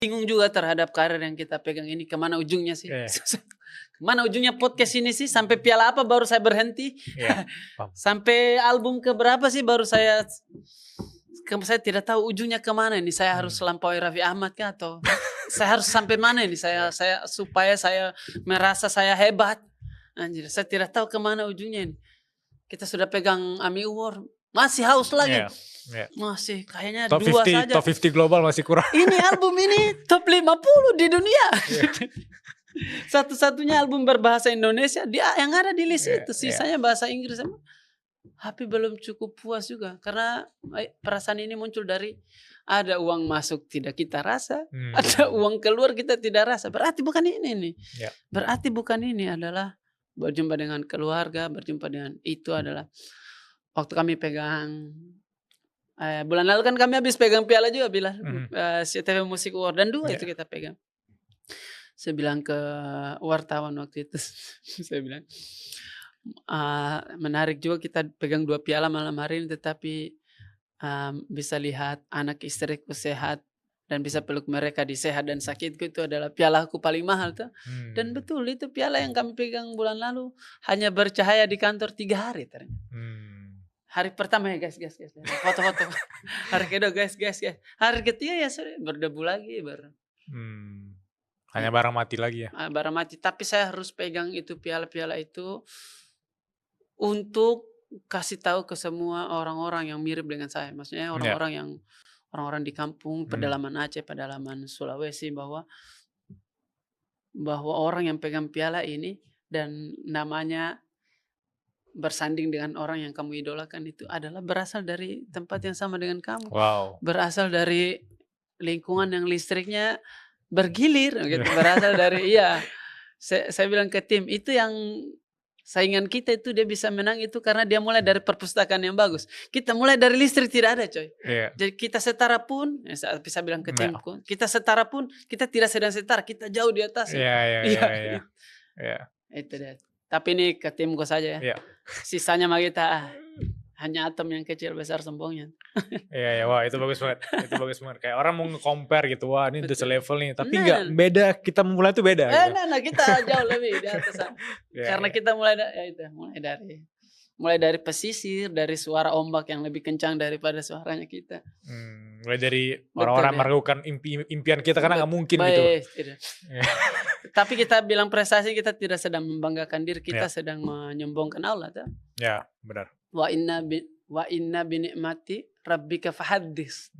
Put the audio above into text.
bingung juga terhadap karir yang kita pegang ini, kemana ujungnya sih? Iya. Kemana ujungnya podcast ini sih? Sampai piala apa baru saya berhenti? Iya, paham. Sampai album keberapa sih baru saya tidak tahu ujungnya kemana ini. Saya harus lampaui Raffi Ahmad kah atau saya harus sampai mana ini? Saya supaya saya merasa saya hebat. Anjir, saya tidak tahu kemana ujungnya ini. Kita sudah pegang AMI Award, masih haus lagi. Iya. Masih kayaknya Top 2 50, saja. top 50 global masih kurang. Ini album ini top 50 di dunia. Satu-satunya album berbahasa Indonesia dia yang ada di list itu. Sisanya bahasa Inggris. Tapi belum cukup puas juga karena perasaan ini muncul dari ada uang masuk tidak kita rasa, ada uang keluar kita tidak rasa. Berarti bukan ini nih. Berarti bukan ini adalah berjumpa dengan keluarga, berjumpa dengan itu adalah waktu kami pegang bulan lalu kan kami habis pegang piala juga bilang CTV Music Award dan 2 itu kita pegang. Saya bilang ke wartawan waktu itu, saya bilang menarik juga kita pegang 2 piala malam hari ini, tetapi bisa lihat anak istriku sehat dan bisa peluk mereka di sehat dan sakitku, itu adalah pialaku paling mahal tuh. Dan betul itu piala yang kami pegang bulan lalu hanya bercahaya di kantor 3 hari ternyata. Hari pertama ya guys, foto-foto. Hari kedua guys. Hari ketiga ya sudah berdebu lagi Hanya barang mati lagi ya. Barang mati. Tapi saya harus pegang itu piala-piala itu untuk kasih tahu ke semua orang-orang yang mirip dengan saya. Maksudnya orang-orang di kampung, pedalaman Aceh, pedalaman Sulawesi, bahwa orang yang pegang piala ini dan namanya bersanding dengan orang yang kamu idolakan itu adalah berasal dari tempat yang sama dengan kamu. Wow. Berasal dari lingkungan yang listriknya bergilir gitu. Berasal dari saya bilang ke tim itu yang saingan kita itu dia bisa menang itu karena dia mulai dari perpustakaan yang bagus. Kita mulai dari listrik tidak ada coy. Jadi kita setara pun, saya bisa bilang ke timku, kita setara pun kita tidak sedang setara, kita jauh di atas. Iya. Itu deh. Tapi ini ke timku saja ya. Sisanya mah kita hanya atom yang kecil besar sombongnya. Iya, wah itu bagus banget. Kayak orang mau nge-compare gitu, wah ini udah selevel nih. Tapi enggak, beda, kita memulai itu beda. Kita jauh lebih di atas. Karena kita mulai dari pesisir, dari suara ombak yang lebih kencang daripada suaranya kita. Mulai dari orang-orang meragukan impian kita karena nggak mungkin gitu. Tapi kita bilang prestasi, kita tidak sedang membanggakan diri, kita sedang menyombongkan Allah. Ya, benar. Wa inna binikmati rabbika fahaddis.